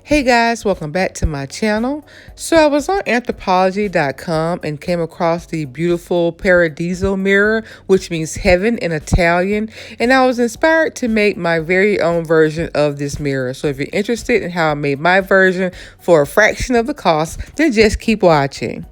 Hey guys, welcome back to my channel. So I was on Anthropologie.com and came across the beautiful Paradiso mirror, which means heaven in Italian, and I was inspired to make my very own version of this mirror. So if you're interested in how I made my version for a fraction of the cost, then just keep watching.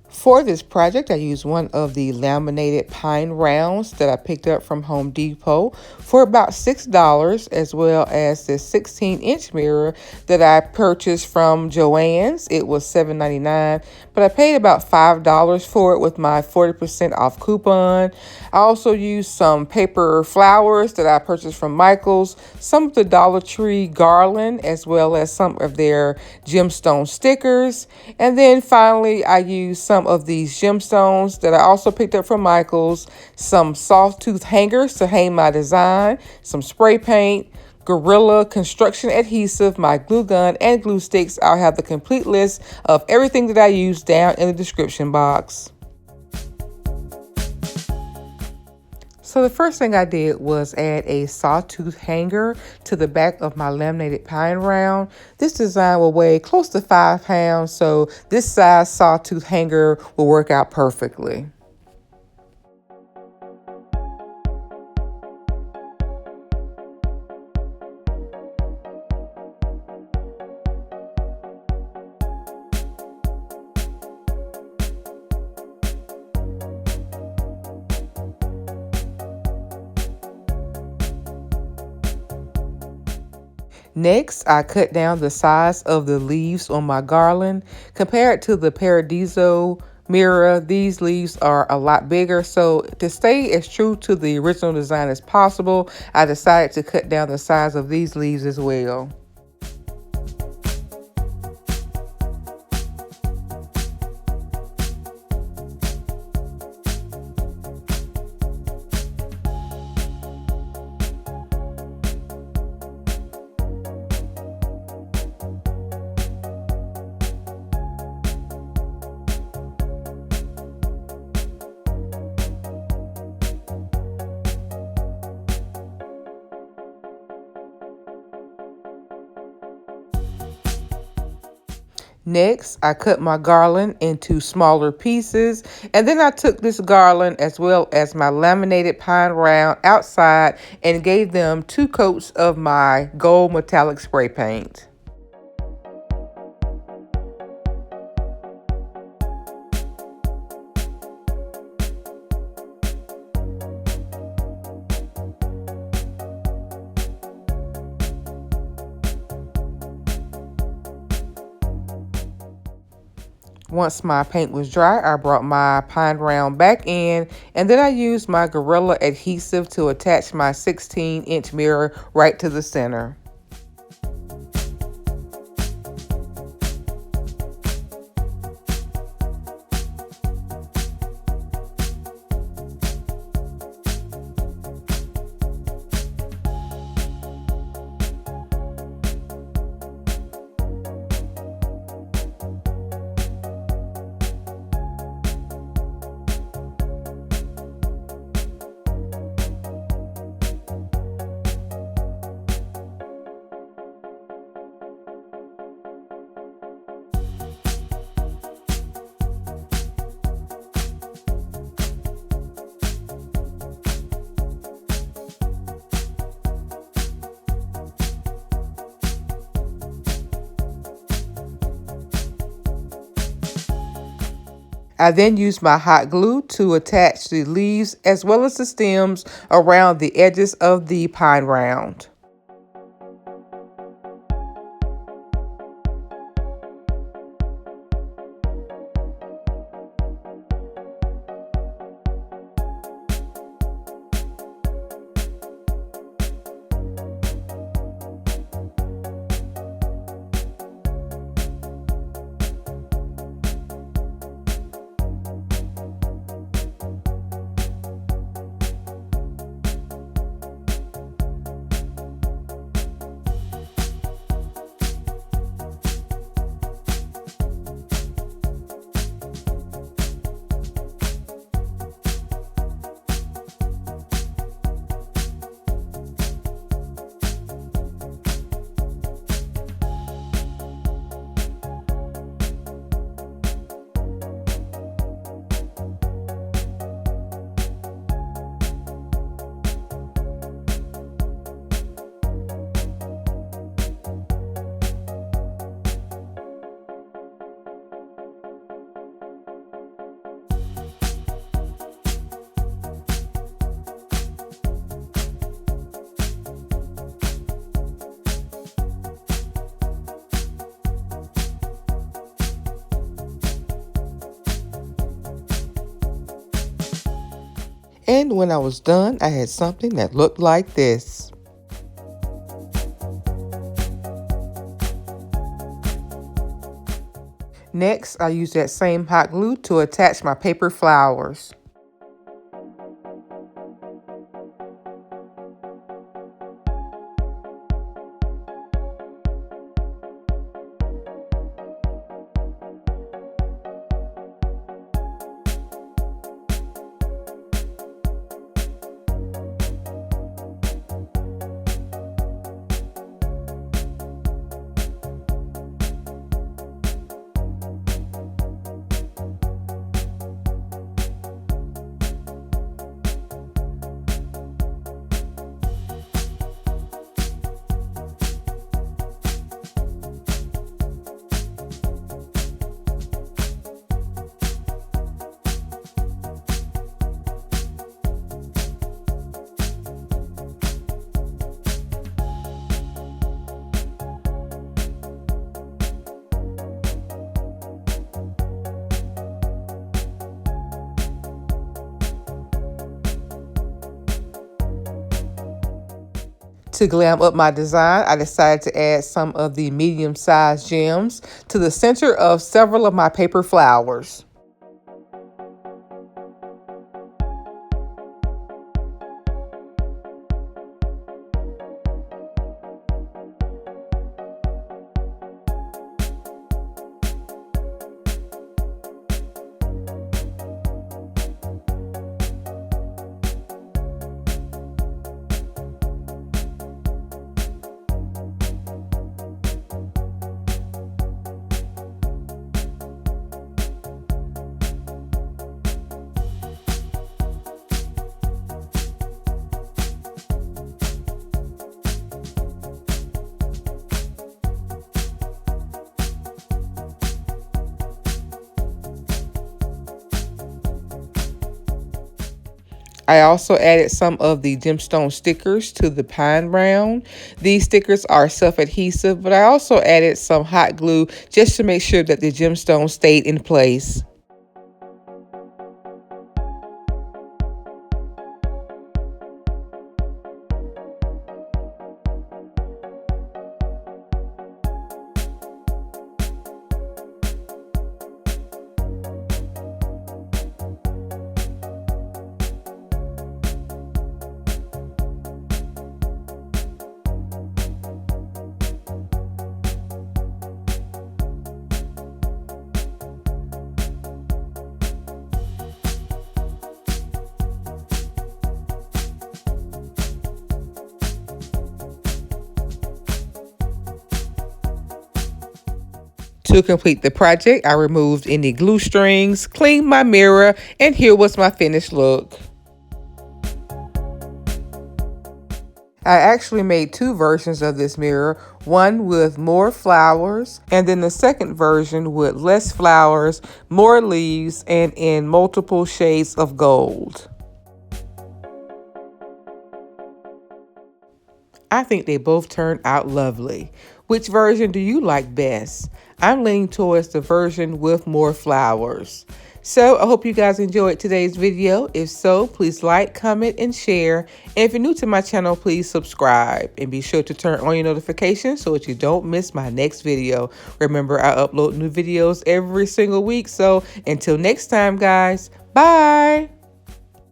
For this project, I used one of the laminated pine rounds that I picked up from Home Depot for about $6, as well as this 16-inch mirror that I purchased from Joann's. It was $7.99, but I paid about $5 for it with my 40% off coupon. I also used some paper flowers that I purchased from Michael's, some of the Dollar Tree Garland, as well as some of their Gemstone Stickers. And then finally, I used some of these gemstones that I also picked up from Michael's, some Sawtooth Hangers to hang my design, some spray paint, Gorilla construction adhesive, my glue gun, and glue sticks. I'll have the complete list of everything that I used down in the description box. So the first thing I did was add a sawtooth hanger to the back of my laminated pine round. This design will weigh close to 5 pounds, so this size sawtooth hanger will work out perfectly. Next, I cut down the size of the leaves on my garland. Compared to the Paradiso mirror, these leaves are a lot bigger. So to stay as true to the original design as possible, I decided to cut down the size of these leaves as well. Next, I cut my garland into smaller pieces, and then I took this garland as well as my laminated pine round outside and gave them 2 coats of my gold metallic spray paint. Once my paint was dry, I brought my pine round back in, and then I used my Gorilla adhesive to attach my 16-inch mirror right to the center. I then used my hot glue to attach the leaves as well as the stems around the edges of the pine round. And when I was done, I had something that looked like this. Next, I used that same hot glue to attach my paper flowers. To glam up my design, I decided to add some of the medium-sized gems to the center of several of my paper flowers. I also added some of the Gemstone Stickers to the pine round. These stickers are self-adhesive, but I also added some hot glue just to make sure that the gemstone stayed in place. To complete the project, I removed any glue strings, cleaned my mirror, and here was my finished look. I actually made two versions of this mirror, one with more flowers, and then the second version with less flowers, more leaves, and in multiple shades of gold. I think they both turned out lovely. Which version do you like best? I'm leaning towards the version with more flowers. So I hope you guys enjoyed today's video. If so, please like, comment, and share. And if you're new to my channel, please subscribe. And be sure to turn on your notifications so that you don't miss my next video. Remember, I upload new videos every single week. So until next time, guys, bye.